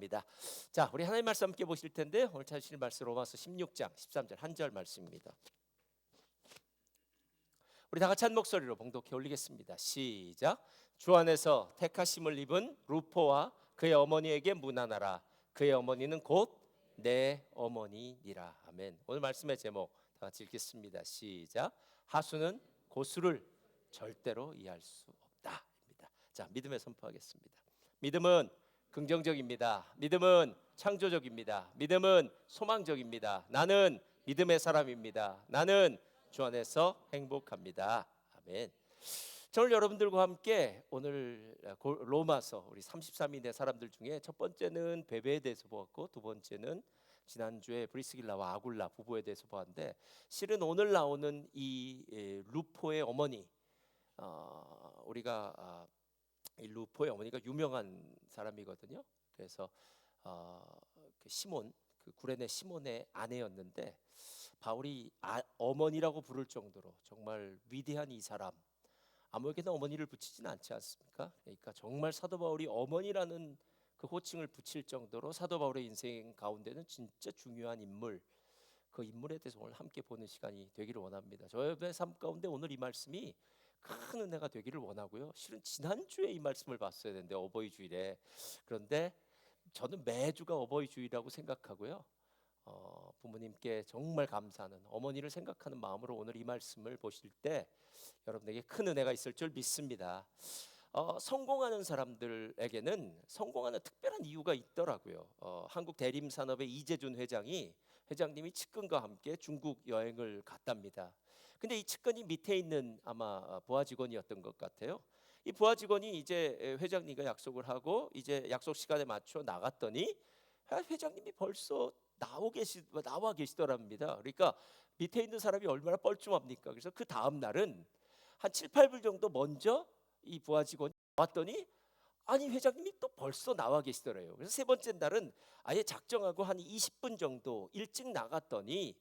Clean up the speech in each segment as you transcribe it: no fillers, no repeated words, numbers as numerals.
합니다. 자, 우리 하나님 말씀 함께 보실 텐데 오늘 찾으실 말씀 로마서 16장 13절 한 절 말씀입니다. 우리 다 같이 한 목소리로 봉독해 올리겠습니다. 시작. 주 안에서 택하심을 입은 루포와 그의 어머니에게 문안하라. 그의 어머니는 곧 내 어머니니라. 아멘. 오늘 말씀의 제목 다 같이 읽겠습니다. 시작. 하수는 고수를 절대로 이해할 수 없다입니다. 자, 믿음에 선포하겠습니다. 믿음은 긍정적입니다. 믿음은 창조적입니다. 믿음은 소망적입니다. 나는 믿음의 사람입니다. 나는 주 안에서 행복합니다. 아멘. 저는 여러분들과 함께 오늘 로마서 우리 33인의 사람들 중에 첫 번째는 베베에 대해서 보았고 두 번째는 지난주에 브리스길라와 아굴라 부부에 대해서 보았는데 실은 오늘 나오는 이 루포의 어머니 우리가 이 루포의 어머니가 유명한 사람이거든요. 그래서 그 시몬 그 구레네 시몬의 아내였는데 바울이 어머니라고 부를 정도로 정말 위대한 이 사람 아무에게나 어머니를 붙이진 않지 않습니까? 그러니까 정말 사도 바울이 어머니라는 그 호칭을 붙일 정도로 사도 바울의 인생 가운데는 진짜 중요한 인물 그 인물에 대해서 오늘 함께 보는 시간이 되기를 원합니다. 저의 삶 가운데 오늘 이 말씀이 큰 은혜가 되기를 원하고요. 실은 지난주에 이 말씀을 봤어야 되는데 어버이 주일에 그런데 저는 매주가 어버이 주일이라고 생각하고요. 부모님께 정말 감사하는 어머니를 생각하는 마음으로 오늘 이 말씀을 보실 때 여러분에게 큰 은혜가 있을 줄 믿습니다. 성공하는 사람들에게는 성공하는 특별한 이유가 있더라고요. 한국 대림산업의 이재준 회장님이 측근과 함께 중국 여행을 갔답니다. 근데 이 측근이 밑에 있는 아마 부하 직원이었던 것 같아요. 이 부하 직원이 이제 회장님과 약속을 하고 이제 약속 시간에 맞춰 나갔더니 회장님이 벌써 나와 계시더랍니다. 그러니까 밑에 있는 사람이 얼마나 뻘쭘합니까? 그래서 그 다음 날은 한 7, 8분 정도 먼저 이 부하 직원이 왔더니 아니 회장님이 또 벌써 나와 계시더래요. 그래서 세 번째 날은 아예 작정하고 한 20분 정도 일찍 나갔더니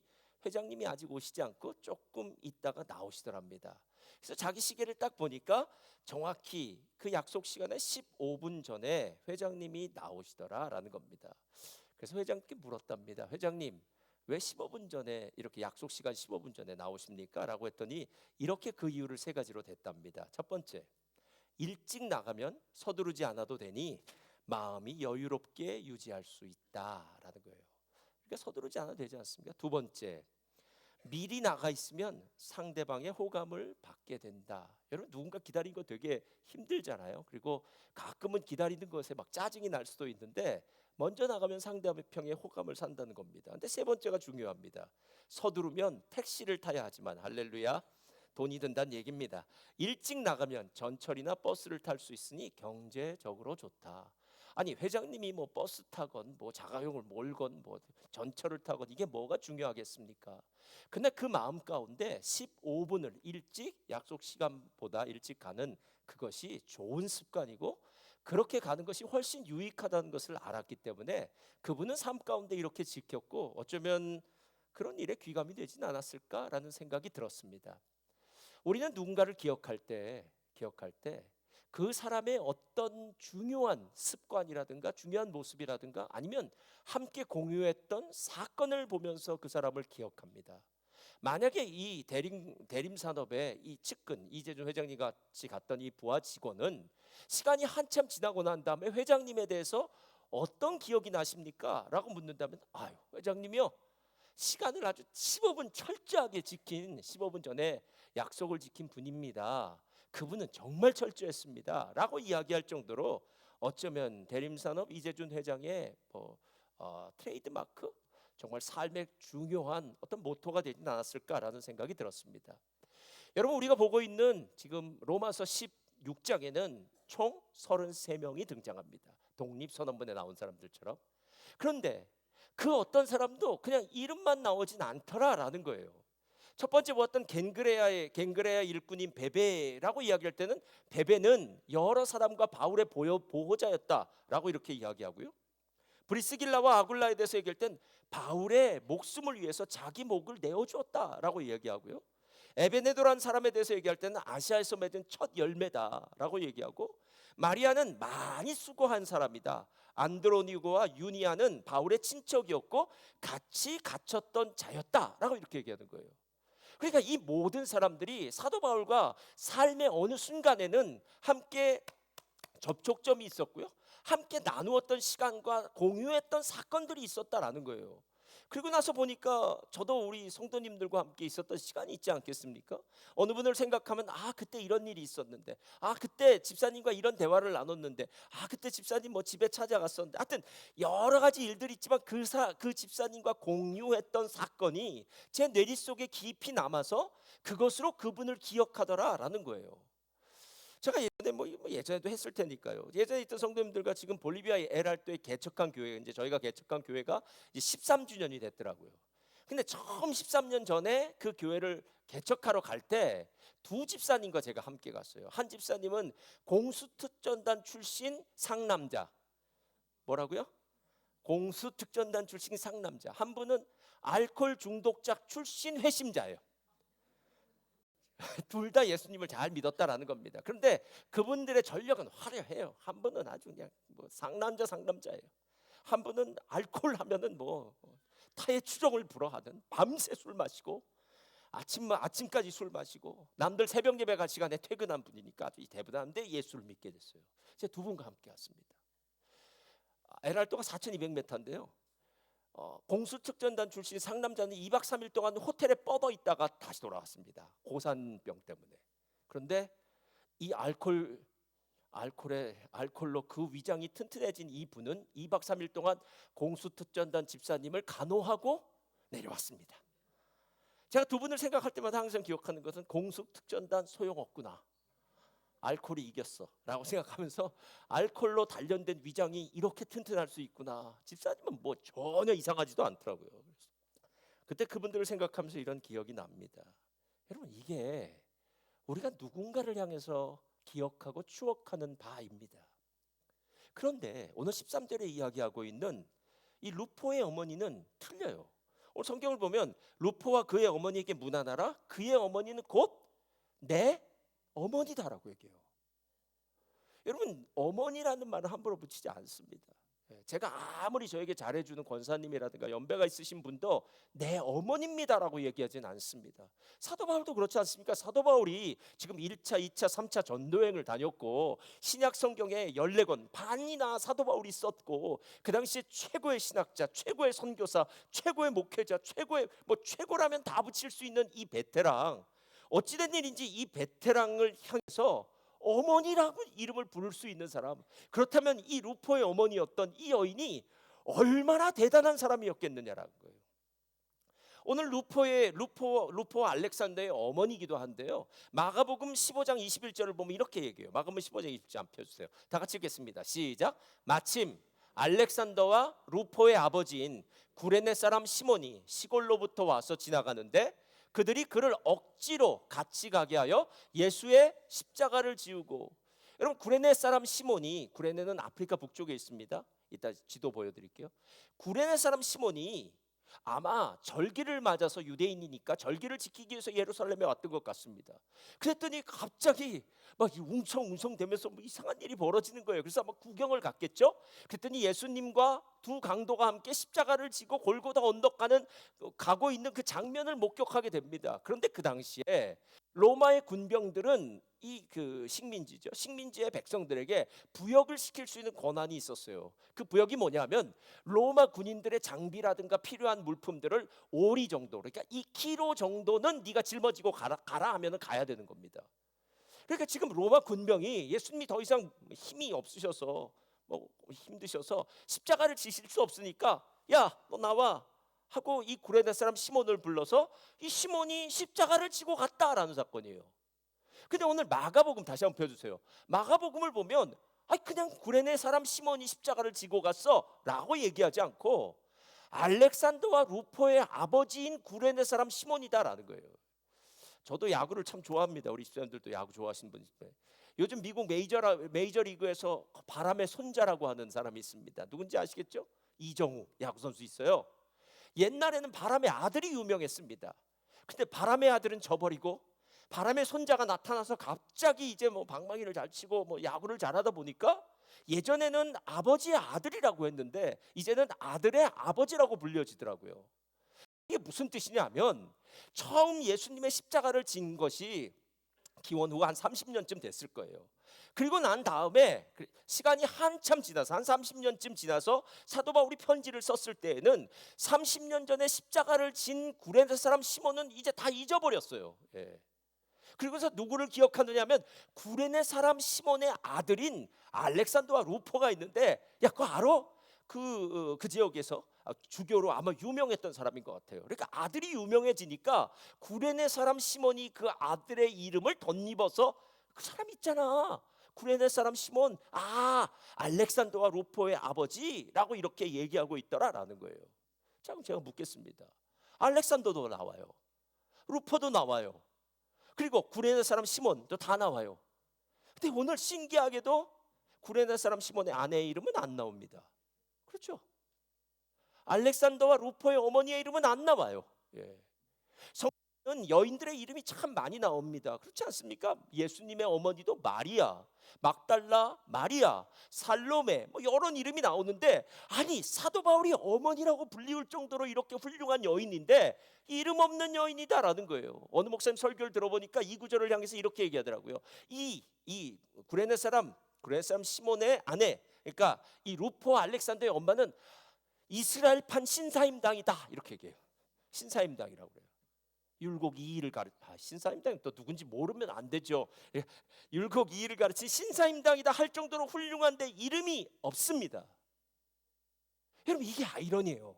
회장님이 아직 오시지 않고 조금 있다가 나오시더랍니다. 그래서 자기 시계를 딱 보니까 정확히 그 약속 시간에 15분 전에 회장님이 나오시더라라는 겁니다. 그래서 회장님께 물었답니다. 회장님 왜 15분 전에 이렇게 약속 시간 15분 전에 나오십니까? 라고 했더니 이렇게 그 이유를 세 가지로 댔답니다. 첫 번째, 일찍 나가면 서두르지 않아도 되니 마음이 여유롭게 유지할 수 있다라는 거예요. 그러니까 서두르지 않아도 되지 않습니까? 두 번째, 미리 나가 있으면 상대방의 호감을 받게 된다. 여러분 누군가 기다리는 거 되게 힘들잖아요. 그리고 가끔은 기다리는 것에 막 짜증이 날 수도 있는데 먼저 나가면 상대방의 호감을 산다는 겁니다. 근데 세 번째가 중요합니다. 서두르면 택시를 타야 하지만 할렐루야 돈이 든다는 얘기입니다. 일찍 나가면 전철이나 버스를 탈 수 있으니 경제적으로 좋다. 아니 회장님이 뭐 버스 타건 뭐 자가용을 몰건 뭐 전철을 타건 이게 뭐가 중요하겠습니까? 근데 그 마음 가운데 15분을 일찍 약속 시간보다 일찍 가는 그것이 좋은 습관이고 그렇게 가는 것이 훨씬 유익하다는 것을 알았기 때문에 그분은 삶 가운데 이렇게 지켰고 어쩌면 그런 일에 귀감이 되진 않았을까라는 생각이 들었습니다. 우리는 누군가를 기억할 때 그 사람의 어떤 중요한 습관이라든가 중요한 모습이라든가 아니면 함께 공유했던 사건을 보면서 그 사람을 기억합니다. 만약에 이 대림산업의 이 측근 이재준 회장님 같이 갔던 이 부하 직원은 시간이 한참 지나고 난 다음에 회장님에 대해서 어떤 기억이 나십니까? 라고 묻는다면 아유 회장님이요 시간을 아주 15분 철저하게 지킨 15분 전에 약속을 지킨 분입니다. 그분은 정말 철저했습니다. 라고 이야기할 정도로 어쩌면 대림산업 이재준 회장의 트레이드마크 정말 삶의 중요한 어떤 모토가 되진 않았을까라는 생각이 들었습니다. 여러분 우리가 보고 있는 지금 로마서 16장에는 총 33명이 등장합니다. 독립선언문에 나온 사람들처럼. 그런데 그 어떤 사람도 그냥 이름만 나오진 않더라라는 거예요. 첫 번째 보았던 겐그레아 일꾼인 베베라고 이야기할 때는 베베는 여러 사람과 바울의 보호자였다라고 이렇게 이야기하고요. 브리스길라와 아굴라에 대해서 얘기할 땐 바울의 목숨을 위해서 자기 목을 내어주었다라고 이야기하고요. 에베네도라는 사람에 대해서 얘기할 때는 아시아에서 맺은 첫 열매다라고 얘기하고 마리아는 많이 수고한 사람이다. 안드로니고와 유니아는 바울의 친척이었고 같이 갇혔던 자였다라고 이렇게 얘기하는 거예요. 그러니까 이 모든 사람들이 사도 바울과 삶의 어느 순간에는 함께 접촉점이 있었고요, 함께 나누었던 시간과 공유했던 사건들이 있었다라는 거예요. 그리고 나서 보니까 저도 우리 성도님들과 함께 있었던 시간이 있지 않겠습니까? 어느 분을 생각하면 그때 이런 일이 있었는데, 그때 집사님과 이런 대화를 나눴는데, 그때 집사님 뭐 집에 찾아갔었는데, 하여튼 여러 가지 일들이 있지만 그 집사님과 공유했던 사건이 제 뇌리 속에 깊이 남아서 그것으로 그분을 기억하더라라는 거예요. 제가 예전에 예전에도 했을 테니까요. 예전에 있던 성도님들과 지금 볼리비아의 에랄도에 개척한 교회, 이제 저희가 개척한 교회가 이제 13주년이 됐더라고요. 근데 처음 13년 전에 그 교회를 개척하러 갈 때 두 집사님과 제가 함께 갔어요. 한 집사님은 공수특전단 출신 상남자. 뭐라고요? 공수특전단 출신 상남자. 한 분은 알코올 중독자 출신 회심자예요. 둘 다 예수님을 잘 믿었다라는 겁니다. 그런데 그분들의 전력은 화려해요. 한 분은 아주 그냥 상남자예요. 한 분은 알코올 하면은 타의 추종을 불허하는, 밤새 술 마시고 아침까지 술 마시고, 남들 새벽 예배 갈 시간에 퇴근한 분이니까 아주 대부분한데 예수를 믿게 됐어요. 제가 두 분과 함께 왔습니다. 에랄도가 4,200m인데요. 공수특전단 출신 상남자는 2박 3일 동안 호텔에 뻗어 있다가 다시 돌아왔습니다. 고산병 때문에. 그런데 이 알코올로 그 위장이 튼튼해진 이 분은 2박 3일 동안 공수특전단 집사님을 간호하고 내려왔습니다. 제가 두 분을 생각할 때마다 항상 기억하는 것은 공수특전단 소용없구나, 알코올이 이겼어 라고 생각하면서, 알코올로 단련된 위장이 이렇게 튼튼할 수 있구나. 집사님은 전혀 이상하지도 않더라고요. 그때 그분들을 생각하면서 이런 기억이 납니다. 여러분, 이게 우리가 누군가를 향해서 기억하고 추억하는 바입니다. 그런데 오늘 13절에 이야기하고 있는 이 루포의 어머니는 틀려요. 오늘 성경을 보면 루포와 그의 어머니에게 문안하라, 그의 어머니는 곧 내 어머니다라고 얘기해요. 여러분, 어머니라는 말은 함부로 붙이지 않습니다. 제가 아무리 저에게 잘해주는 권사님이라든가 연배가 있으신 분도 내 어머니입니다라고 얘기하진 않습니다. 사도 바울도 그렇지 않습니까? 사도 바울이 지금 1차, 2차, 3차 전도여행을 다녔고 신약 성경에 14권 반이나 사도 바울이 썼고, 그 당시에 최고의 신학자, 최고의 선교사, 최고의 목회자, 최고라면 다 붙일 수 있는 이 베테랑, 어찌된 일인지 이 베테랑을 향해서 어머니라고 이름을 부를 수 있는 사람, 그렇다면 이 루포의 어머니였던 이 여인이 얼마나 대단한 사람이었겠느냐라는 거예요. 오늘 루포와 알렉산더의 어머니이기도 한데요, 마가복음 15장 21절을 보면 이렇게 얘기해요. 마가복음 15장 21절 한번 펴주세요. 다 같이 읽겠습니다. 시작. 마침 알렉산더와 루포의 아버지인 구레네 사람 시몬이 시골로부터 와서 지나가는데, 그들이 그를 억지로 같이 가게 하여 예수의 십자가를 지우고. 여러분, 구레네 사람 시몬이, 구레네는 아프리카 북쪽에 있습니다. 이따 지도 보여드릴게요. 구레네 사람 시몬이 아마 절기를 맞아서 유대인이니까 절기를 지키기 위해서 예루살렘에 왔던 것 같습니다. 그랬더니 갑자기 막 웅성웅성대면서 이상한 일이 벌어지는 거예요. 그래서 아마 구경을 갔겠죠. 그랬더니 예수님과 두 강도가 함께 십자가를 지고 골고다 언덕 가고 있는 그 장면을 목격하게 됩니다. 그런데 그 당시에 로마의 군병들은 이 식민지의 백성들에게 부역을 시킬 수 있는 권한이 있었어요. 그 부역이 뭐냐면, 로마 군인들의 장비라든가 필요한 물품들을 오리 정도, 그러니까 2kg 정도는 네가 짊어지고 가라 하면은 가야 되는 겁니다. 그러니까 지금 로마 군병이 예수님이 더 이상 힘이 없으셔서 힘드셔서 십자가를 지실 수 없으니까, 야, 너 나와 하고 이 구레네 사람 시몬을 불러서 이 시몬이 십자가를 지고 갔다라는 사건이에요. 근데 오늘 마가복음 다시 한번 펴주세요. 마가복음을 보면 그냥 구레네 사람 시몬이 십자가를 지고 갔어 라고 얘기하지 않고, 알렉산더와 루포의 아버지인 구레네 사람 시몬이다라는 거예요. 저도 야구를 참 좋아합니다. 우리 집사님들도 야구 좋아하시는 분이 있어요. 요즘 미국 메이저리그에서 바람의 손자라고 하는 사람이 있습니다. 누군지 아시겠죠? 이정우 야구 선수 있어요. 옛날에는 바람의 아들이 유명했습니다. 근데 바람의 아들은 져버리고 바람의 손자가 나타나서 갑자기 이제 방망이를 잘 치고 야구를 잘하다 보니까 예전에는 아버지의 아들이라고 했는데 이제는 아들의 아버지라고 불려지더라고요. 이게 무슨 뜻이냐면 처음 예수님의 십자가를 진 것이 기원 후 한 30년쯤 됐을 거예요. 그리고 난 다음에 시간이 한참 지나서 한 30년쯤 지나서 사도 바울이 편지를 썼을 때에는 30년 전에 십자가를 진 구레네 사람 시몬은 이제 다 잊어버렸어요. 예. 그리고서 누구를 기억하느냐면 구레네 사람 시몬의 아들인 알렉산더와 루포가 있는데, 야 그거 알아? 그 지역에서 주교로 아마 유명했던 사람인 것 같아요. 그러니까 아들이 유명해지니까 구레네 사람 시몬이 그 아들의 이름을 덧입어서 그 사람 있잖아, 구레네 사람 시몬, 알렉산더와 루포의 아버지라고 이렇게 얘기하고 있더라라는 거예요. 자, 그럼 제가 묻겠습니다. 알렉산더도 나와요, 루포도 나와요, 그리고 구레네 사람 시몬도 다 나와요. 근데 오늘 신기하게도 구레네 사람 시몬의 아내의 이름은 안 나옵니다. 그렇죠? 알렉산더와 루포의 어머니의 이름은 안 나와요. 예. 성경은 여인들의 이름이 참 많이 나옵니다. 그렇지 않습니까? 예수님의 어머니도 마리아, 막달라 마리아, 살로메, 뭐 여러 이름이 나오는데, 아니 사도 바울이 어머니라고 불리울 정도로 이렇게 훌륭한 여인인데 이름 없는 여인이다라는 거예요. 어느 목사님 설교를 들어보니까 이 구절을 향해서 이렇게 얘기하더라고요. 이 구레네 사람 시몬의 아내, 그러니까 이 루포 알렉산더의 엄마는 이스라엘판 신사임당이다, 이렇게 얘기해요. 신사임당이라고 그래요. 율곡 이의를 신사임당이 또 누군지 모르면 안 되죠. 율곡 이의를 가르친 신사임당이다 할 정도로 훌륭한데 이름이 없습니다. 여러분, 이게 아이러니예요.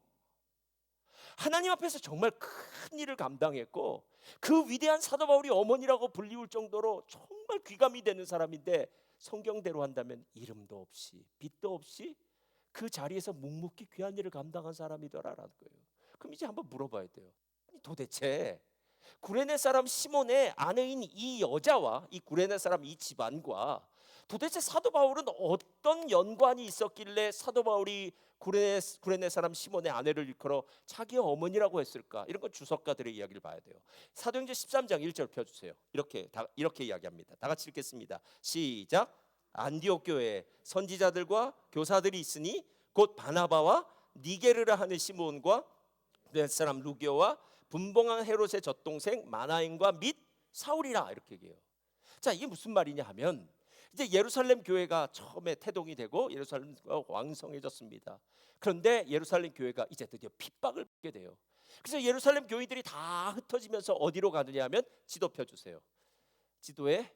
하나님 앞에서 정말 큰 일을 감당했고 그 위대한 사도 바울이 어머니라고 불리울 정도로 정말 귀감이 되는 사람인데, 성경대로 한다면 이름도 없이 빛도 없이 그 자리에서 묵묵히 귀한 일을 감당한 사람이더라라는 거예요. 그럼 이제 한번 물어봐야 돼요. 도대체 구레네 사람 시몬의 아내인 이 여자와 이 구레네 사람 이 집안과 도대체 사도 바울은 어떤 연관이 있었길래 사도 바울이 구레네 사람 시몬의 아내를 일컬어 자기의 어머니라고 했을까? 이런 건 주석가들의 이야기를 봐야 돼요. 사도행전 13장 1절 펴주세요. 이렇게 이야기합니다. 다 같이 읽겠습니다. 시작. 안디옥 교회에 선지자들과 교사들이 있으니 곧 바나바와 니게르라 하는 시몬과 구레네 사람 루기오와 분봉한 헤롯의 젖동생 마나엔과 및 사울이라, 이렇게 얘기해요. 자, 이게 무슨 말이냐 하면 이제 예루살렘 교회가 처음에 태동이 되고 예루살렘가 왕성해졌습니다. 그런데 예루살렘 교회가 이제 드디어 핍박을 받게 돼요. 그래서 예루살렘 교인들이 다 흩어지면서 어디로 가느냐 하면 지도 펴주세요. 지도에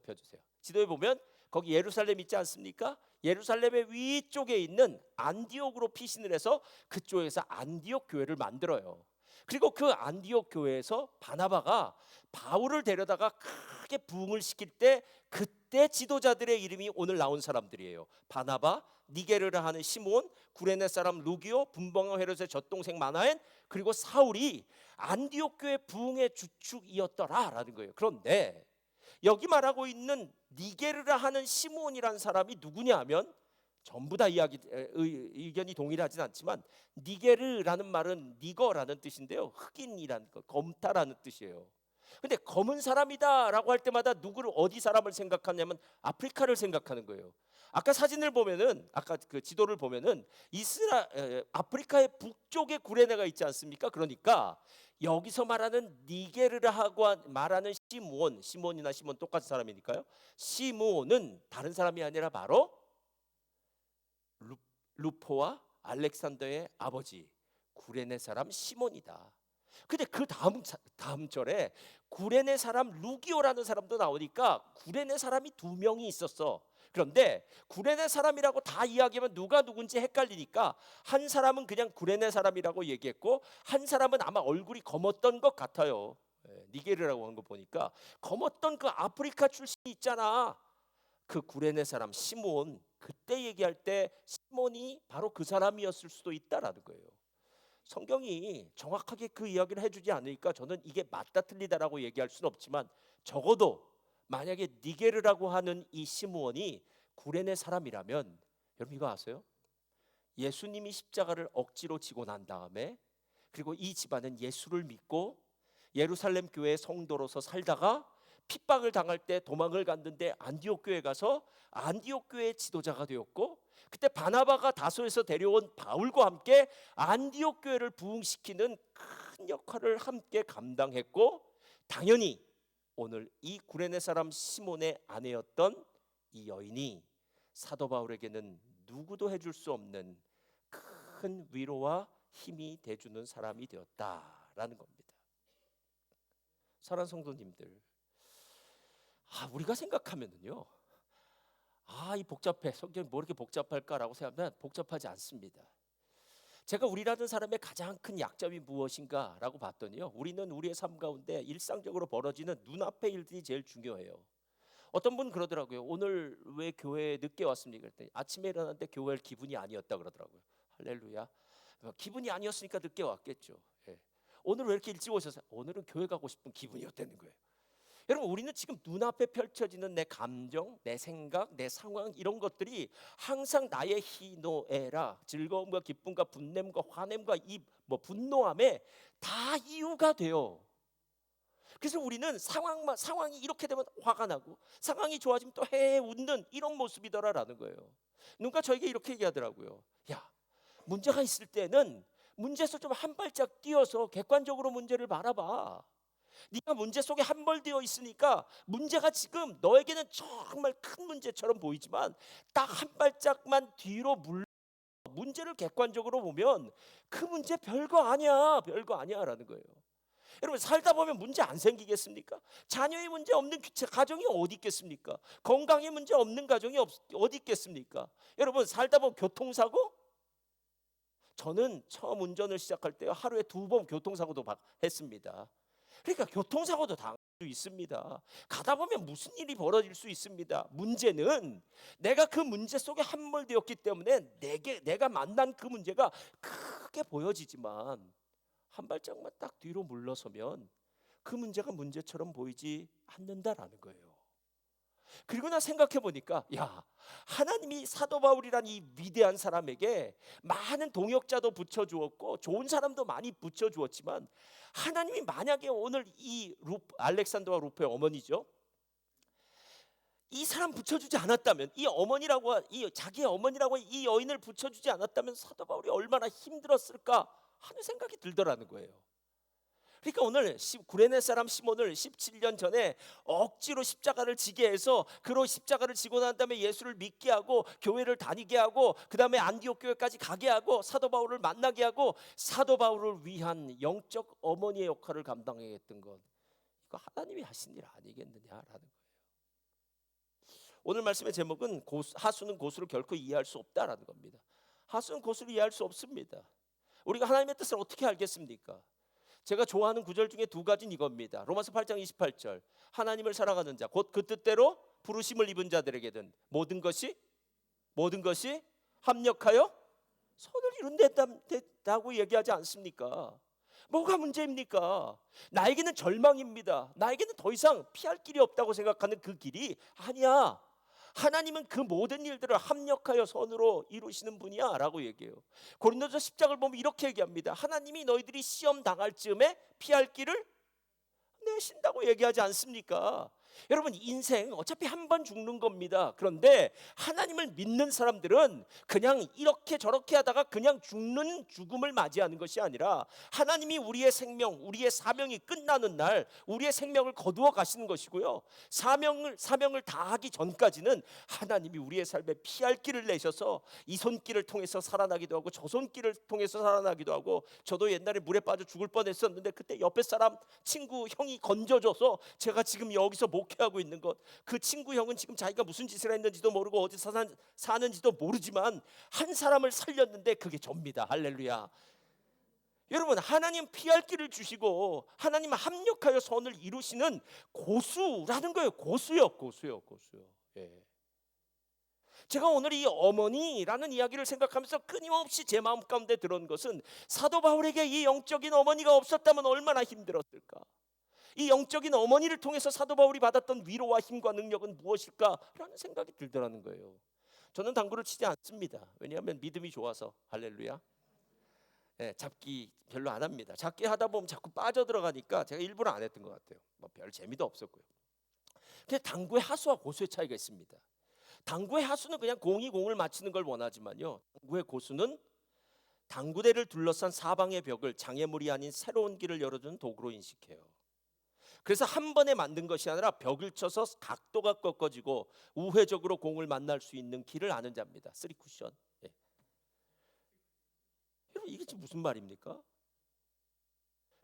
펴주세요. 지도에 보면 거기 예루살렘 있지 않습니까? 예루살렘의 위쪽에 있는 안디옥으로 피신을 해서 그쪽에서 안디옥 교회를 만들어요. 그리고 그 안디옥 교회에서 바나바가 바울을 데려다가 크게 부흥을 시킬 때 그때 지도자들의 이름이 오늘 나온 사람들이에요. 바나바, 니게르라 하는 시몬, 구레네 사람 루기오, 분봉한 헤롯의 젖동생 마나엔, 그리고 사울이 안디옥 교회 부흥의 주축이었더라라는 거예요. 그런데 여기 말하고 있는 니게르라 하는 시몬이라는 사람이 누구냐 하면 전부 다 의견이 동일하진 않지만 니게르라는 말은 니거라는 뜻인데요, 흑인이라는 거, 검다라는 뜻이에요. 근데 검은 사람이다라고 할 때마다 누구를, 어디 사람을 생각하냐면 아프리카를 생각하는 거예요. 아까 사진을 보면은, 아까 그 지도를 보면은 아프리카의 북쪽에 구레네가 있지 않습니까? 그러니까 여기서 말하는 니게르라고 말하는 시몬이나 시몬 똑같은 사람이니까요. 시몬은 다른 사람이 아니라 바로 루포와 알렉산더의 아버지 구레네 사람 시몬이다. 근데 그 다음 절에 구레네 사람 루기오라는 사람도 나오니까 구레네 사람이 두 명이 있었어. 그런데 구레네 사람이라고 다 이야기하면 누가 누군지 헷갈리니까 한 사람은 그냥 구레네 사람이라고 얘기했고 한 사람은 아마 얼굴이 검었던 것 같아요. 니게르라고 한 거 보니까 검었던 그 아프리카 출신이 있잖아, 그 구레네 사람 시몬. 그때 얘기할 때 시몬이 바로 그 사람이었을 수도 있다라는 거예요. 성경이 정확하게 그 이야기를 해주지 않으니까 저는 이게 맞다 틀리다라고 얘기할 수는 없지만, 적어도 만약에 니게르라고 하는 이 시므온이 구레네 사람이라면, 여러분 이거 아세요? 예수님이 십자가를 억지로 지고 난 다음에, 그리고 이 집안은 예수를 믿고 예루살렘 교회의 성도로서 살다가 핍박을 당할 때 도망을 갔는데 안디옥 교회 가서 안디옥 교회의 지도자가 되었고, 그때 바나바가 다소에서 데려온 바울과 함께 안디옥 교회를 부흥시키는 큰 역할을 함께 감당했고, 당연히 오늘 이 구레네 사람 시몬의 아내였던 이 여인이 사도 바울에게는 누구도 해줄 수 없는 큰 위로와 힘이 돼주는 사람이 되었다라는 겁니다. 사랑하는 성도님들, 우리가 생각하면은요, 이 복잡해, 성경이 뭐 이렇게 복잡할까라고 생각하면 복잡하지 않습니다. 제가 우리라는 사람의 가장 큰 약점이 무엇인가라고 봤더니요, 우리는 우리의 삶 가운데 일상적으로 벌어지는 눈앞의 일들이 제일 중요해요. 어떤 분 그러더라고요. 오늘 왜 교회에 늦게 왔습니까? 그랬더니 아침에 일어났는데 교회 기분이 아니었다 그러더라고요. 할렐루야. 기분이 아니었으니까 늦게 왔겠죠. 예. 오늘 왜 이렇게 일찍 오셨어요? 오늘은 교회 가고 싶은 기분이었다는 거예요. 여러분, 우리는 지금 눈앞에 펼쳐지는 내 감정, 내 생각, 내 상황, 이런 것들이 항상 나의 희노애라, 즐거움과 기쁨과 분냄과 화냄과 이 분노함에 다 이유가 돼요. 그래서 우리는 상황이 이렇게 되면 화가 나고, 상황이 좋아지면 또 헤헤 웃는 이런 모습이더라라는 거예요. 누가 저에게 이렇게 얘기하더라고요. 야, 문제가 있을 때는 문제에서 좀 한 발짝 뛰어서 객관적으로 문제를 바라봐. 네가 문제 속에 함몰되어 있으니까 문제가 지금 너에게는 정말 큰 문제처럼 보이지만 딱 한 발짝만 뒤로 문제를 객관적으로 보면 그 문제 별거 아니야, 별거 아니야라는 거예요. 여러분, 살다 보면 문제 안 생기겠습니까? 자녀의 문제 없는 가정이 어디 있겠습니까? 건강의 문제 없는 가정이 어디 있겠습니까? 여러분, 살다 보면 교통사고? 저는 처음 운전을 시작할 때 하루에 2번 교통사고도 했습니다. 그러니까 교통사고도 당할 수 있습니다. 가다 보면 무슨 일이 벌어질 수 있습니다. 문제는 내가 그 문제 속에 함몰되었기 때문에 내가 만난 그 문제가 크게 보여지지만 한 발짝만 딱 뒤로 물러서면 그 문제가 문제처럼 보이지 않는다라는 거예요. 그리고 나 생각해 보니까, 하나님이 사도 바울이란 이 위대한 사람에게 많은 동역자도 붙여주었고 좋은 사람도 많이 붙여주었지만, 하나님이 만약에 오늘 이 알렉산더와 루프의 어머니죠, 이 사람 붙여주지 않았다면, 자기의 어머니라고 이 여인을 붙여주지 않았다면 사도 바울이 얼마나 힘들었을까 하는 생각이 들더라는 거예요. 그러니까 오늘 구레네 사람 시몬을 17년 전에 억지로 십자가를 지게 해서, 그로 십자가를 지고 난 다음에 예수를 믿게 하고 교회를 다니게 하고 그 다음에 안디옥 교회까지 가게 하고 사도 바울을 만나게 하고 사도 바울을 위한 영적 어머니의 역할을 감당했던 것, 이거 하나님이 하신 일 아니겠느냐라는 거예요. 오늘 말씀의 제목은 하수는 고수를 결코 이해할 수 없다라는 겁니다. 하수는 고수를 이해할 수 없습니다. 우리가 하나님의 뜻을 어떻게 알겠습니까? 제가 좋아하는 구절 중에 2가지는 이겁니다. 로마서 8장 28절, 하나님을 사랑하는 자 곧 그 뜻대로 부르심을 입은 자들에게는 모든 것이 합력하여 선을 이룬다고 얘기하지 않습니까? 뭐가 문제입니까? 나에게는 절망입니다. 나에게는 더 이상 피할 길이 없다고 생각하는 그 길이 아니야. 하나님은 그 모든 일들을 합력하여 선으로 이루시는 분이야 라고 얘기해요. 고린도서 10장을 보면 이렇게 얘기합니다. 하나님이 너희들이 시험 당할 즈음에 피할 길을 내신다고 얘기하지 않습니까? 여러분, 인생 어차피 한 번 죽는 겁니다. 그런데 하나님을 믿는 사람들은 그냥 이렇게 저렇게 하다가 그냥 죽음을 맞이하는 것이 아니라, 하나님이 우리의 생명, 우리의 사명이 끝나는 날 우리의 생명을 거두어 가시는 것이고요, 사명을 다하기 전까지는 하나님이 우리의 삶에 피할 길을 내셔서 이 손길을 통해서 살아나기도 하고 저 손길을 통해서 살아나기도 하고, 저도 옛날에 물에 빠져 죽을 뻔했었는데 그때 옆에 사람 친구 형이 건져줘서 제가 지금 여기서 목회하고 있는 것, 그 친구 형은 지금 자기가 무슨 짓을 했는지도 모르고 어디서 사는지도 모르지만 한 사람을 살렸는데 그게 접니다. 할렐루야. 여러분, 하나님 피할 길을 주시고 하나님 합력하여 선을 이루시는 고수라는 거예요. 고수요. 예. 제가 오늘 이 어머니라는 이야기를 생각하면서 끊임없이 제 마음 가운데 들어온 것은, 사도 바울에게 이 영적인 어머니가 없었다면 얼마나 힘들었을까? 이 영적인 어머니를 통해서 사도 바울이 받았던 위로와 힘과 능력은 무엇일까라는 생각이 들더라는 거예요. 저는 당구를 치지 않습니다. 왜냐하면 믿음이 좋아서. 할렐루야. 잡기 별로 안 합니다. 잡기 하다 보면 자꾸 빠져들어가니까 제가 일부러 안 했던 것 같아요. 별 재미도 없었고요. 근데 당구의 하수와 고수의 차이가 있습니다. 당구의 하수는 그냥 공이 공을 맞히는 걸 원하지만요, 당구의 고수는 당구대를 둘러싼 사방의 벽을 장애물이 아닌 새로운 길을 열어주는 도구로 인식해요. 그래서 한 번에 만든 것이 아니라 벽을 쳐서 각도가 꺾어지고 우회적으로 공을 만날 수 있는 길을 아는 자입니다. 쓰리 쿠션. 예. 여러분, 이게 지금 무슨 말입니까?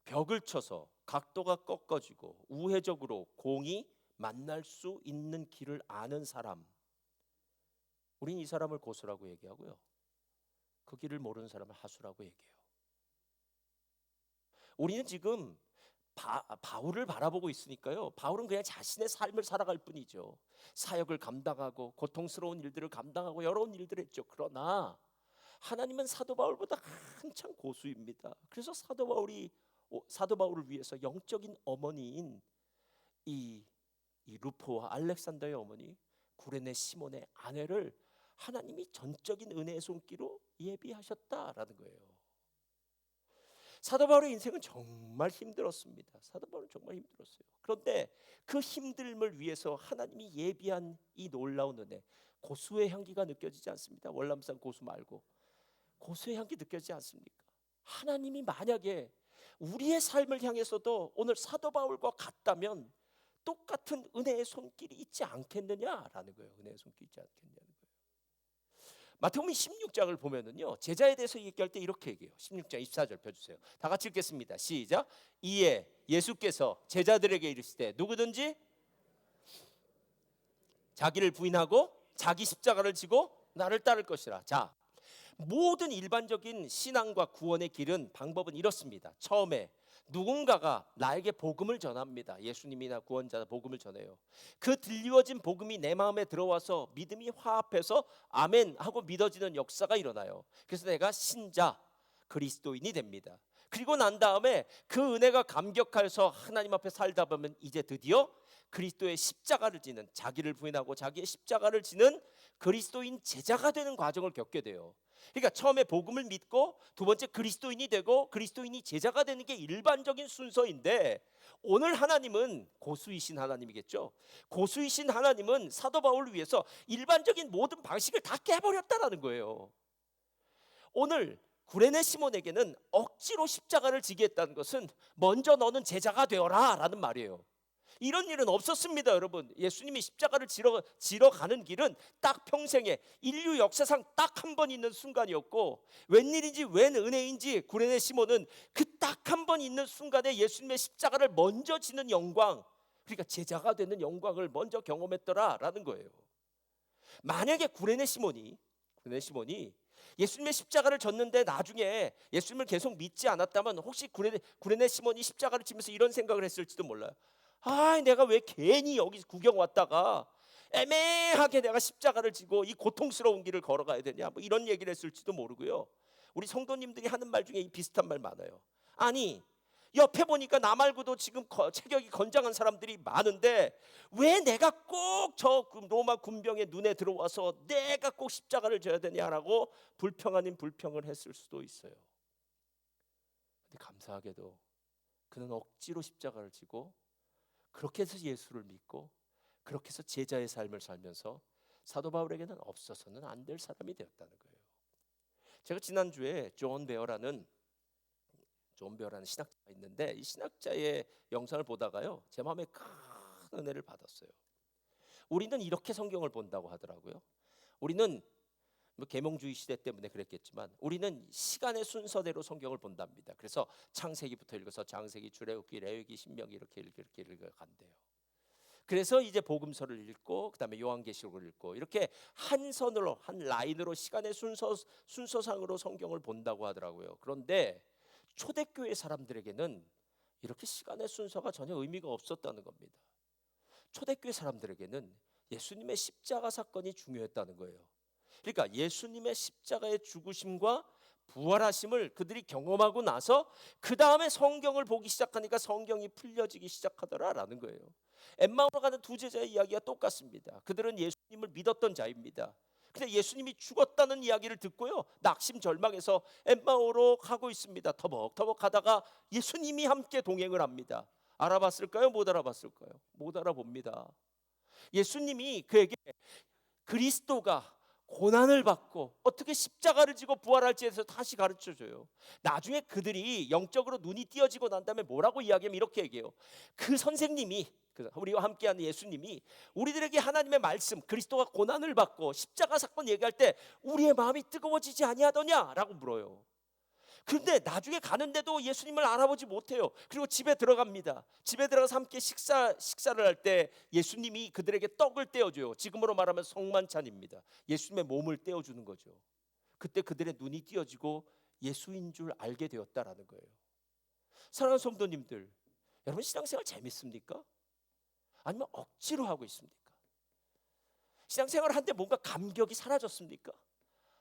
벽을 쳐서 각도가 꺾어지고 우회적으로 공이 만날 수 있는 길을 아는 사람, 우린 이 사람을 고수라고 얘기하고요, 그 길을 모르는 사람을 하수라고 얘기해요. 우리는 지금 바울을 바라보고 있으니까요, 바울은 그냥 자신의 삶을 살아갈 뿐이죠. 사역을 감당하고 고통스러운 일들을 감당하고 여러 일들을 했죠. 그러나 하나님은 사도 바울보다 한참 고수입니다. 그래서 사도 바울을 위해서 영적인 어머니인 이 루포와 알렉산더의 어머니 구레네 시몬의 아내를 하나님이 전적인 은혜의 손길로 예비하셨다라는 거예요. 사도 바울의 인생은 정말 힘들었습니다. 사도 바울은 정말 힘들었어요. 그런데 그 힘듦을 위해서 하나님이 예비한 이 놀라운 은혜, 고수의 향기가 느껴지지 않습니다. 월남산 고수 말고 고수의 향기 느껴지지 않습니까? 하나님이 만약에 우리의 삶을 향해서도 오늘 사도 바울과 같다면 똑같은 은혜의 손길이 있지 않겠느냐라는 거예요. 은혜의 손길이 있지 않겠느냐는 거예요. 마태복음 16장을 보면은요, 제자에 대해서 얘기할 때 이렇게 얘기해요. 16장 24절 펴주세요. 다 같이 읽겠습니다. 시작. 이에 예수께서 제자들에게 이르시되 누구든지 자기를 부인하고 자기 십자가를 지고 나를 따를 것이라. 자, 모든 일반적인 신앙과 구원의 길은 방법은 이렇습니다. 처음에 누군가가 나에게 복음을 전합니다. 예수님이나 구원자 복음을 전해요. 그 들려진 복음이 내 마음에 들어와서 믿음이 화합해서 아멘 하고 믿어지는 역사가 일어나요. 그래서 내가 신자 그리스도인이 됩니다. 그리고 난 다음에 그 은혜가 감격해서 하나님 앞에 살다 보면 이제 드디어 그리스도의 십자가를 지는, 자기를 부인하고 자기의 십자가를 지는 그리스도인 제자가 되는 과정을 겪게 돼요. 그러니까 처음에 복음을 믿고 두 번째 그리스도인이 되고 그리스도인이 제자가 되는 게 일반적인 순서인데, 오늘 하나님은 고수이신 하나님이겠죠. 고수이신 하나님은 사도 바울을 위해서 일반적인 모든 방식을 다 깨버렸다라는 거예요. 오늘 구레네 시몬에게는 억지로 십자가를 지게 했다는 것은 먼저 너는 제자가 되어라 라는 말이에요. 이런 일은 없었습니다. 여러분, 예수님이 십자가를 지러 가는 길은 딱 평생에 인류 역사상 딱 한 번 있는 순간이었고, 웬일인지 웬 은혜인지 구레네 시몬은 그 딱 한 번 있는 순간에 예수님의 십자가를 먼저 지는 영광, 그러니까 제자가 되는 영광을 먼저 경험했더라라는 거예요. 만약에 구레네 시몬이 예수님의 십자가를 졌는데 나중에 예수님을 계속 믿지 않았다면 혹시 구레네 시몬이 십자가를 지면서 이런 생각을 했을지도 몰라요. 아, 내가 왜 괜히 여기 구경 왔다가 애매하게 내가 십자가를 지고 이 고통스러운 길을 걸어가야 되냐, 뭐 이런 얘기를 했을지도 모르고요. 우리 성도님들이 하는 말 중에 비슷한 말 많아요. 아니, 옆에 보니까 나 말고도 지금 체격이 건장한 사람들이 많은데 왜 내가 꼭 저 로마 군병의 눈에 들어와서 내가 꼭 십자가를 져야 되냐라고 불평 아닌 불평을 했을 수도 있어요. 근데 감사하게도 그는 억지로 십자가를 지고 그렇게 해서 예수를 믿고 그렇게 해서 제자의 삶을 살면서 사도 바울에게는 없어서는 안 될 사람이 되었다는 거예요. 제가 지난주에 존 베어라는 신학자가 있는데, 이 신학자의 영상을 보다가요, 제 마음에 큰 은혜를 받았어요. 우리는 이렇게 성경을 본다고 하더라고요. 우리는 뭐 계명주의 시대 때문에 그랬겠지만 우리는 시간의 순서대로 성경을 본답니다. 그래서 창세기부터 읽어서 장세기, 출애굽기, 레위기, 신명기 이렇게 읽어간대요. 그래서 이제 복음서를 읽고 그다음에 요한계시록을 읽고 이렇게 한 선으로, 한 라인으로 시간의 순서상으로 성경을 본다고 하더라고요. 그런데 초대교회 사람들에게는 이렇게 시간의 순서가 전혀 의미가 없었다는 겁니다. 초대교회 사람들에게는 예수님의 십자가 사건이 중요했다는 거예요. 그러니까 예수님의 십자가의 죽으심과 부활하심을 그들이 경험하고 나서 그 다음에 성경을 보기 시작하니까 성경이 풀려지기 시작하더라라는 거예요. 엠마오로 가는 두 제자의 이야기가 똑같습니다. 그들은 예수님을 믿었던 자입니다. 근데 예수님이 죽었다는 이야기를 듣고요, 낙심절망해서 엠마오로 가고 있습니다. 터벅터벅 가다가 예수님이 함께 동행을 합니다. 알아봤을까요? 못 알아봤을까요? 못 알아봅니다. 예수님이 그에게 그리스도가 고난을 받고 어떻게 십자가를 지고 부활할지에 대해서 다시 가르쳐줘요. 나중에 그들이 영적으로 눈이 띄어지고 난 다음에 뭐라고 이야기하면 이렇게 얘기해요. 그 선생님이, 우리와 함께하는 예수님이 우리들에게 하나님의 말씀, 그리스도가 고난을 받고 십자가 사건 얘기할 때 우리의 마음이 뜨거워지지 아니하더냐라고 물어요. 그런데 나중에 가는데도 예수님을 알아보지 못해요. 그리고 집에 들어갑니다. 집에 들어가서 함께 식사를 할 때 예수님이 그들에게 떡을 떼어줘요. 지금으로 말하면 성만찬입니다. 예수님의 몸을 떼어주는 거죠. 그때 그들의 눈이 띄어지고 예수인 줄 알게 되었다라는 거예요. 사랑하는 성도님들, 여러분 신앙생활 재밌습니까? 아니면 억지로 하고 있습니까? 신앙생활 하는데 뭔가 감격이 사라졌습니까?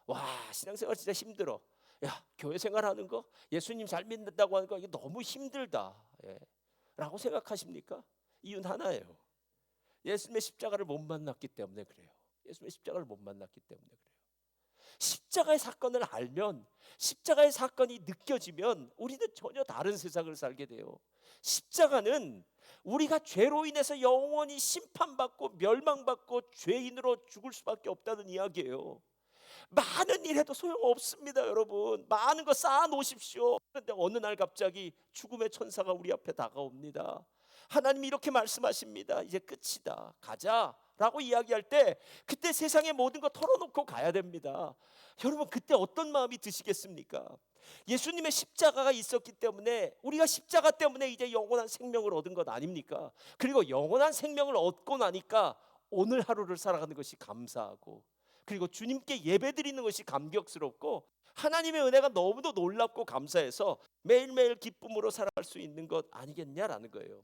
와, 신앙생활 진짜 힘들어. 야, 교회 생활하는 거, 예수님 잘 믿는다고 하는 거 이게 너무 힘들다, 라고 생각하십니까? 이유는 하나예요. 예수님의 십자가를 못 만났기 때문에 그래요. 예수님의 십자가를 못 만났기 때문에 그래요. 십자가의 사건을 알면, 십자가의 사건이 느껴지면 우리는 전혀 다른 세상을 살게 돼요. 십자가는 우리가 죄로 인해서 영원히 심판받고 멸망받고 죄인으로 죽을 수밖에 없다는 이야기예요. 많은 일 해도 소용없습니다, 여러분. 많은 거 쌓아 놓으십시오. 그런데 어느 날 갑자기 죽음의 천사가 우리 앞에 다가옵니다. 하나님이 이렇게 말씀하십니다. 이제 끝이다, 가자 라고 이야기할 때 그때 세상의 모든 거 털어놓고 가야 됩니다. 여러분 그때 어떤 마음이 드시겠습니까? 예수님의 십자가가 있었기 때문에 우리가 십자가 때문에 이제 영원한 생명을 얻은 것 아닙니까? 그리고 영원한 생명을 얻고 나니까 오늘 하루를 살아가는 것이 감사하고, 그리고 주님께 예배드리는 것이 감격스럽고, 하나님의 은혜가 너무도 놀랍고 감사해서 매일매일 기쁨으로 살아갈 수 있는 것 아니겠냐라는 거예요.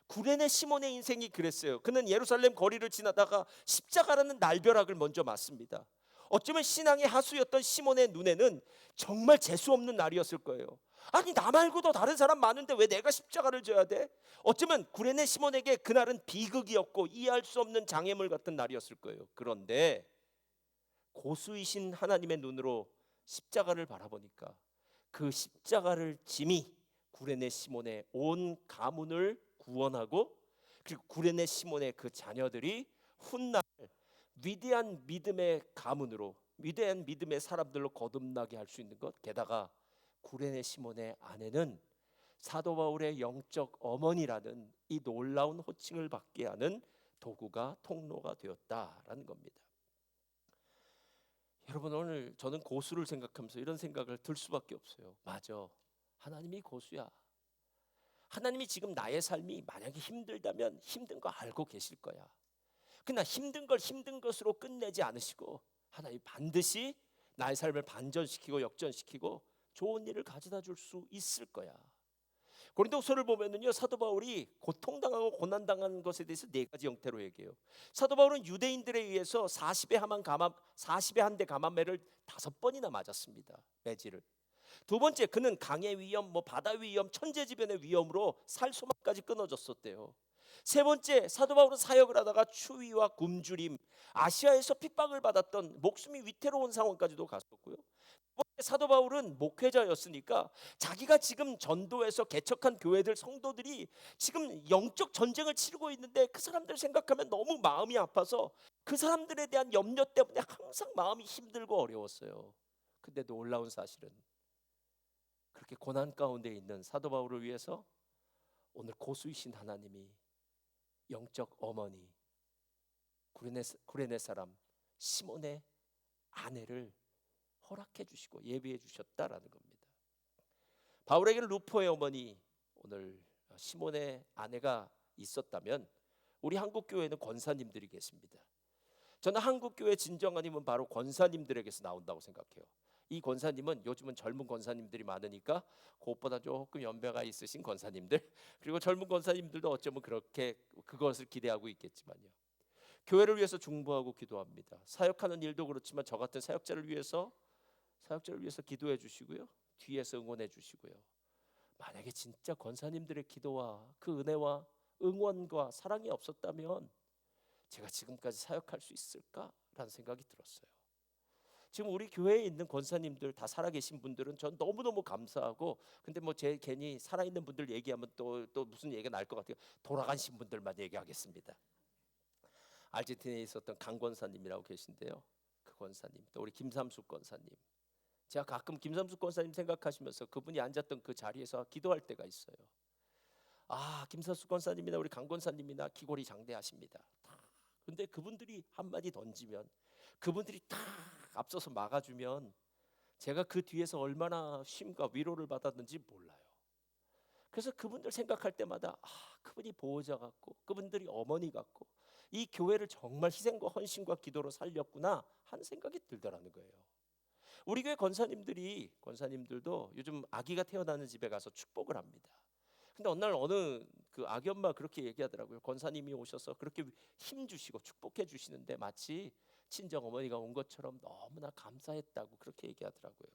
구레네 시몬의 인생이 그랬어요. 그는 예루살렘 거리를 지나다가 십자가라는 날벼락을 먼저 맞습니다. 어쩌면 신앙의 하수였던 시몬의 눈에는 정말 재수없는 날이었을 거예요. 아니, 나 말고도 다른 사람 많은데 왜 내가 십자가를 져야 돼? 어쩌면 구레네 시몬에게 그날은 비극이었고 이해할 수 없는 장애물 같은 날이었을 거예요. 그런데 고수이신 하나님의 눈으로 십자가를 바라보니까 그 십자가를 짐이 구레네 시몬의 온 가문을 구원하고, 그리고 구레네 시몬의 그 자녀들이 훗날 위대한 믿음의 가문으로, 위대한 믿음의 사람들로 거듭나게 할 수 있는 것, 게다가 구레네 시몬의 아내는 사도 바울의 영적 어머니라는 이 놀라운 호칭을 받게 하는 도구가, 통로가 되었다라는 겁니다. 여러분, 오늘 저는 고수를 생각하면서 이런 생각을 들 수밖에 없어요. 맞아, 하나님이 고수야. 하나님이 지금 나의 삶이 만약에 힘들다면 힘든 거 알고 계실 거야. 그러나 힘든 걸 힘든 것으로 끝내지 않으시고 하나님 반드시 나의 삶을 반전시키고 역전시키고 좋은 일을 가져다 줄 수 있을 거야. 고린도서를 보면은요, 사도 바울이 고통당하고 고난당한 것에 대해서 네 가지 형태로 얘기해요. 사도 바울은 유대인들에 의해서 40의 한 대 감암매를 5번이나 맞았습니다. 매질을. 두 번째, 그는 강의 위험, 바다 위험, 천재지변의 위험으로 살소망까지 끊어졌었대요. 세 번째, 사도 바울은 사역을 하다가 추위와 굶주림, 아시아에서 핍박을 받았던 목숨이 위태로운 상황까지도 갔었고요. 사도 바울은 목회자였으니까 자기가 지금 전도해서 개척한 교회들 성도들이 지금 영적 전쟁을 치르고 있는데 그 사람들 생각하면 너무 마음이 아파서 그 사람들에 대한 염려 때문에 항상 마음이 힘들고 어려웠어요. 근데 놀라운 사실은 그렇게 고난 가운데 있는 사도 바울을 위해서 오늘 고수이신 하나님이 영적 어머니 구레네 사람 시몬의 아내를 허락해 주시고 예비해 주셨다라는 겁니다. 바울에게는 루포의 어머니, 오늘 시몬의 아내가 있었다면 우리 한국 교회는 권사님들이 계십니다. 저는 한국 교회 진정한 힘은 바로 권사님들에게서 나온다고 생각해요. 이 권사님은 요즘은 젊은 권사님들이 많으니까 그것보다 조금 연배가 있으신 권사님들, 그리고 젊은 권사님들도 어쩌면 그렇게 그것을 기대하고 있겠지만요. 교회를 위해서 중보하고 기도합니다. 사역하는 일도 그렇지만 저 같은 사역자를 위해서 기도해 주시고요. 뒤에서 응원해 주시고요. 만약에 진짜 권사님들의 기도와 그 은혜와 응원과 사랑이 없었다면 제가 지금까지 사역할 수 있을까라는 생각이 들었어요. 지금 우리 교회에 있는 권사님들 다 살아계신 분들은 전 너무너무 감사하고, 근데 제 괜히 살아있는 분들 얘기하면 또 무슨 얘기가 날 것 같아요. 돌아가신 분들만 얘기하겠습니다. 아르헨티나에 있었던 강 권사님이라고 계신데요. 그 권사님, 또 우리 김삼숙 권사님. 제가 가끔 김삼숙 권사님 생각하시면서 그분이 앉았던 그 자리에서 기도할 때가 있어요. 아, 김삼숙 권사님이나 우리 강 권사님이나 기골이 장대하십니다. 근데 그분들이 한마디 던지면, 그분들이 딱 앞서서 막아주면 제가 그 뒤에서 얼마나 쉼과 위로를 받았는지 몰라요. 그래서 그분들 생각할 때마다 그분이 보호자 같고 그분들이 어머니 같고 이 교회를 정말 희생과 헌신과 기도로 살렸구나 하는 생각이 들더라는 거예요. 우리 교회 권사님들도 요즘 아기가 태어나는 집에 가서 축복을 합니다. 근데 어느 그 아기 엄마 그렇게 얘기하더라고요. 권사님이 오셔서 그렇게 힘 주시고 축복해 주시는데 마치 친정 어머니가 온 것처럼 너무나 감사했다고 그렇게 얘기하더라고요.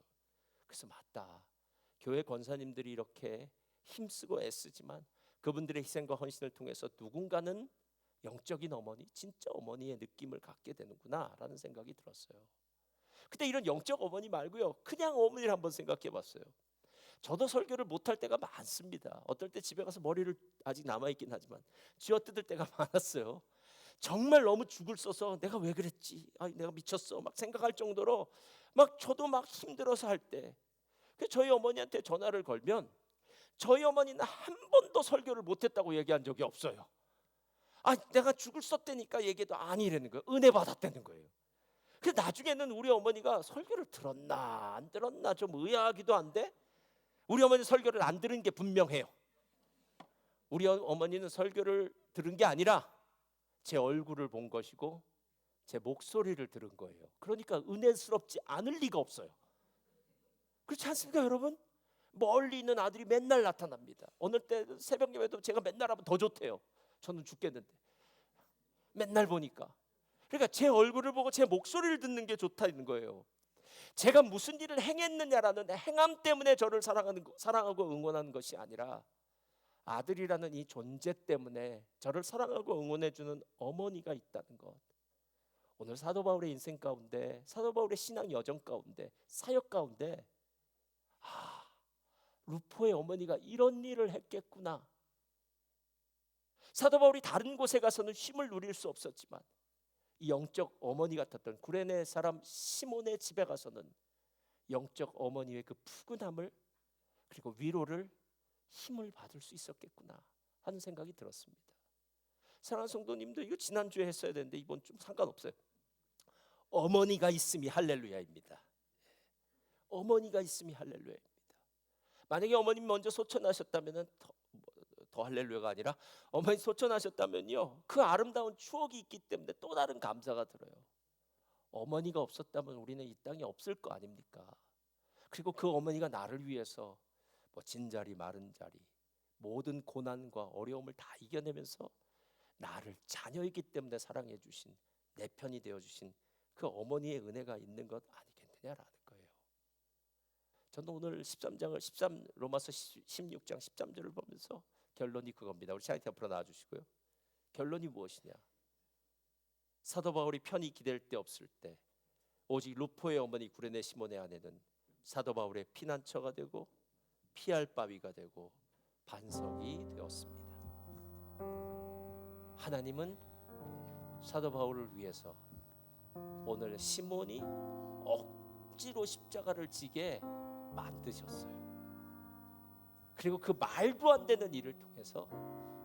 그래서 맞다. 교회 권사님들이 이렇게 힘쓰고 애쓰지만 그분들의 희생과 헌신을 통해서 누군가는 영적인 어머니, 진짜 어머니의 느낌을 갖게 되는구나 라는 생각이 들었어요. 근데 이런 영적 어머니 말고요, 그냥 어머니를 한번 생각해 봤어요. 저도 설교를 못할 때가 많습니다. 어떨 때 집에 가서 머리를 아직 남아있긴 하지만 쥐어뜯을 때가 많았어요. 정말 너무 죽을 써서 내가 왜 그랬지, 내가 미쳤어 막 생각할 정도로 막 저도 막 힘들어서 할 때 저희 어머니한테 전화를 걸면 저희 어머니는 한 번도 설교를 못했다고 얘기한 적이 없어요. 내가 죽을 썼다니까 얘기해도 아니라는 거예요. 은혜 받았다는 거예요. 근데 나중에는 우리 어머니가 설교를 들었나 안 들었나 좀 의아하기도 한데 우리 어머니 설교를 안 들은 게 분명해요. 우리 어머니는 설교를 들은 게 아니라 제 얼굴을 본 것이고 제 목소리를 들은 거예요. 그러니까 은혜스럽지 않을 리가 없어요. 그렇지 않습니까 여러분? 멀리 있는 아들이 맨날 나타납니다. 어느 때 새벽 예배도 제가 맨날 하면 더 좋대요. 저는 죽겠는데 맨날 보니까. 그러니까 제 얼굴을 보고 제 목소리를 듣는 게 좋다는 거예요. 제가 무슨 일을 행했느냐라는 행함 때문에 저를 사랑하고 응원하는 것이 아니라 아들이라는 이 존재 때문에 저를 사랑하고 응원해주는 어머니가 있다는 것. 오늘 사도 바울의 인생 가운데, 사도 바울의 신앙 여정 가운데, 사역 가운데 루포의 어머니가 이런 일을 했겠구나. 사도 바울이 다른 곳에 가서는 쉼을 누릴 수 없었지만 이 영적 어머니 같았던 구레네 사람 시몬의 집에 가서는 영적 어머니의 그 푸근함을 그리고 위로를 힘을 받을 수 있었겠구나 하는 생각이 들었습니다. 사랑하는 성도님들, 이거 지난주에 했어야 되는데 이번 좀 상관없어요. 어머니가 있음이 할렐루야입니다. 어머니가 있음이 할렐루야입니다. 만약에 어머님 먼저 소천하셨다면 더 할렐루야가 아니라 어머니 소천하셨다면요, 그 아름다운 추억이 있기 때문에 또 다른 감사가 들어요. 어머니가 없었다면 우리는 이 땅에 없을 거 아닙니까? 그리고 그 어머니가 나를 위해서 진자리 마른 자리 모든 고난과 어려움을 다 이겨내면서 나를 자녀이기 때문에 사랑해 주신, 내 편이 되어 주신 그 어머니의 은혜가 있는 것 아니겠느냐라는 거예요. 저는 오늘 로마서 16장 13절을 보면서 결론이 그겁니다. 우리 차이트 앞으로 나와주시고요. 결론이 무엇이냐? 사도 바울이 편히 기댈 데 없을 때 오직 루포의 어머니 구레네 시몬의 아내는 사도 바울의 피난처가 되고 피할 바위가 되고 반석이 되었습니다. 하나님은 사도 바울을 위해서 오늘 시몬이 억지로 십자가를 지게 만드셨어요. 그리고 그 말도 안 되는 일을 통해서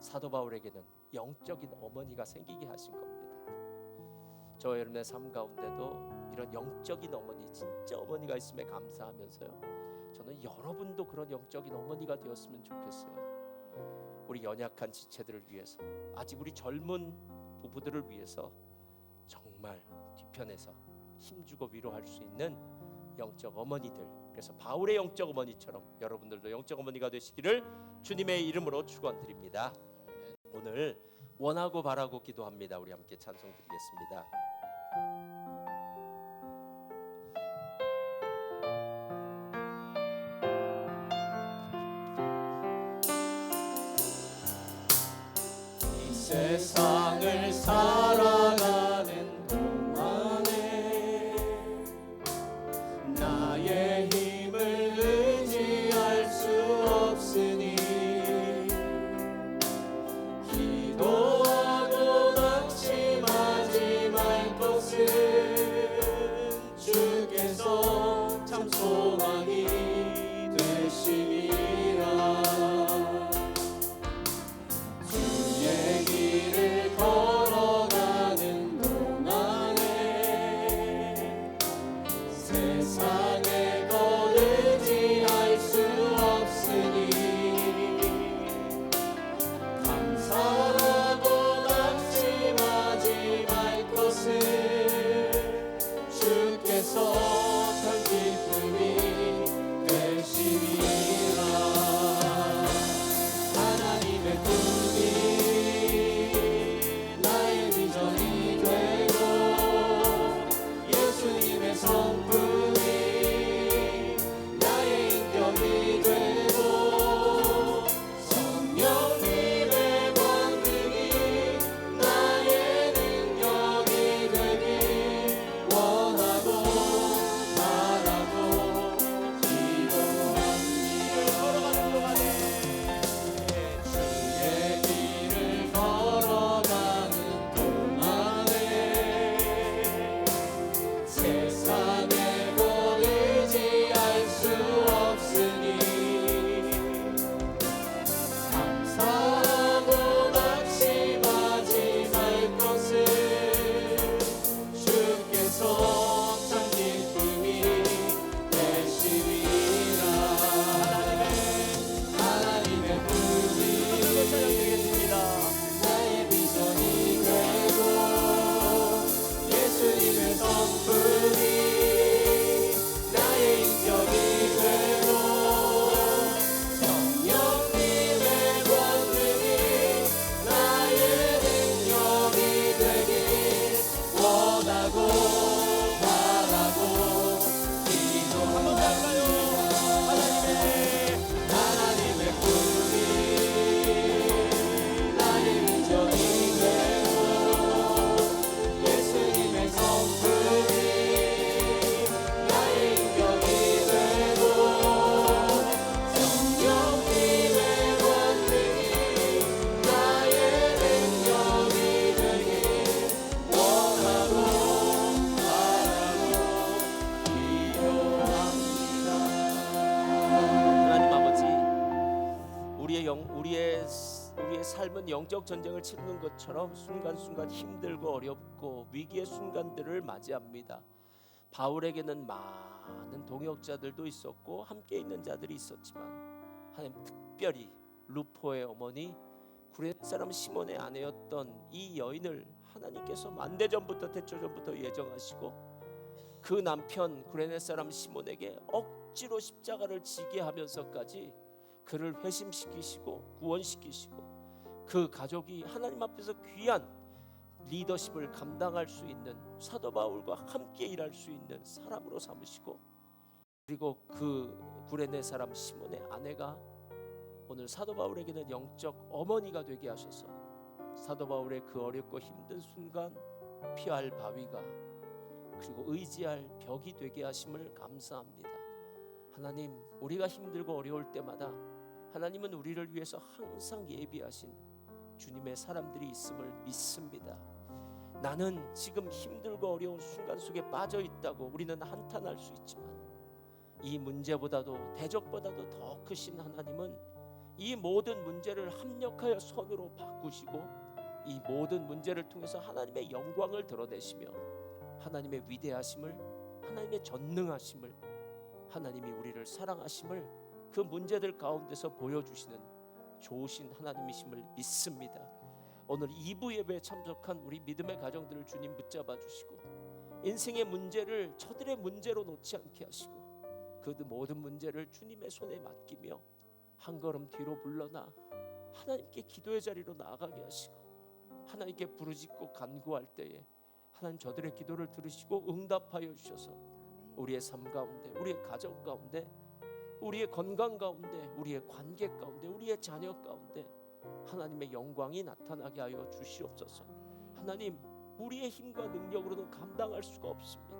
사도 바울에게는 영적인 어머니가 생기게 하신 겁니다. 저와 여러분의 삶 가운데도 이런 영적인 어머니, 진짜 어머니가 있음에 감사하면서요, 저는 여러분도 그런 영적인 어머니가 되었으면 좋겠어요. 우리 연약한 지체들을 위해서, 아직 우리 젊은 부부들을 위해서 정말 뒤편에서 힘주고 위로할 수 있는 영적 어머니들, 그래서 바울의 영적 어머니처럼 여러분들도 영적 어머니가 되시기를 주님의 이름으로 축원드립니다. 오늘 원하고 바라고 기도합니다. 우리 함께 찬송 드리겠습니다. 이 세상을 살아가는 동안에 나의 힘을 의지할 수 없으니 기도하고 낙심하지 우리의 삶은 영적 전쟁을 치르는 것처럼 순간순간 힘들고 어렵고 위기의 순간들을 맞이합니다. 바울에게는 많은 동역자들도 있었고 함께 있는 자들이 있었지만 하나님 특별히 루포의 어머니 구레네 사람 시몬의 아내였던 이 여인을 하나님께서 만대전부터 태초전부터 예정하시고 그 남편 구레네 사람 시몬에게 억지로 십자가를 지게 하면서까지 그를 회심시키시고 구원시키시고 그 가족이 하나님 앞에서 귀한 리더십을 감당할 수 있는 사도 바울과 함께 일할 수 있는 사람으로 삼으시고 그리고 그 구레네 사람 시몬의 아내가 오늘 사도 바울에게는 영적 어머니가 되게 하셔서 사도 바울의 그 어렵고 힘든 순간 피할 바위가 그리고 의지할 벽이 되게 하심을 감사합니다. 하나님, 우리가 힘들고 어려울 때마다 하나님은 우리를 위해서 항상 예비하신 주님의 사람들이 있음을 믿습니다. 나는 지금 힘들고 어려운 순간 속에 빠져 있다고 우리는 한탄할 수 있지만 이 문제보다도 대적보다도 더 크신 하나님은 이 모든 문제를 합력하여 선으로 바꾸시고 이 모든 문제를 통해서 하나님의 영광을 드러내시며 하나님의 위대하심을, 하나님의 전능하심을, 하나님이 우리를 사랑하심을 그 문제들 가운데서 보여주시는 좋으신 하나님이심을 믿습니다. 오늘 2부 예배에 참석한 우리 믿음의 가정들을 주님 붙잡아 주시고 인생의 문제를 저들의 문제로 놓지 않게 하시고 그 모든 문제를 주님의 손에 맡기며 한 걸음 뒤로 물러나 하나님께 기도의 자리로 나아가게 하시고 하나님께 부르짖고 간구할 때에 하나님 저들의 기도를 들으시고 응답하여 주셔서 우리의 삶 가운데, 우리의 가정 가운데, 우리의 건강 가운데, 우리의 관계 가운데, 우리의 자녀 가운데 하나님의 영광이 나타나게 하여 주시옵소서. 하나님, 우리의 힘과 능력으로는 감당할 수가 없습니다.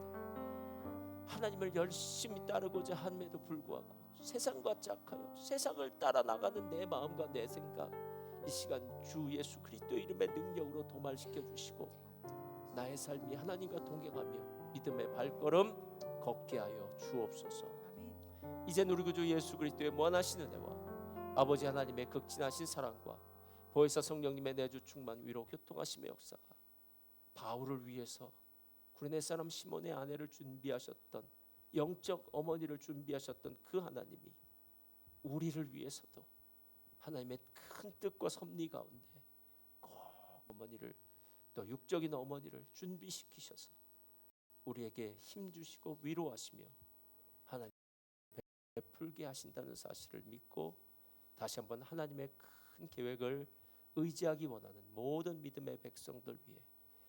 하나님을 열심히 따르고자 함에도 불구하고 세상과 짝하여 세상을 따라 나가는 내 마음과 내 생각 이 시간 주 예수 그리스도의 이름의 능력으로 도말시켜 주시고 나의 삶이 하나님과 동행하며 믿음의 발걸음 걷게 하여 주옵소서. 이제 우리 구주 예수 그리스도의 무한하신 은혜와 아버지 하나님의 극진하신 사랑과 보혜사 성령님의 내주 충만 위로 교통하심의 역사가 바울을 위해서 구레네 사람 시몬의 아내를 준비하셨던 영적 어머니를 준비하셨던 그 하나님이 우리를 위해서도 하나님의 큰 뜻과 섭리 가운데 꼭 어머니를 또 육적인 어머니를 준비시키셔서 우리에게 힘주시고 위로하시며 하나님 베풀게 하신다는 사실을 믿고 다시 한번 하나님의 큰 계획을 의지하기 원하는 모든 믿음의 백성들 위해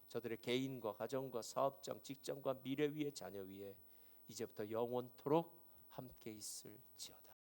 저들의 개인과 가정과 사업장, 직장과 미래 위에 자녀 위에 이제부터 영원토록 함께 있을지어다.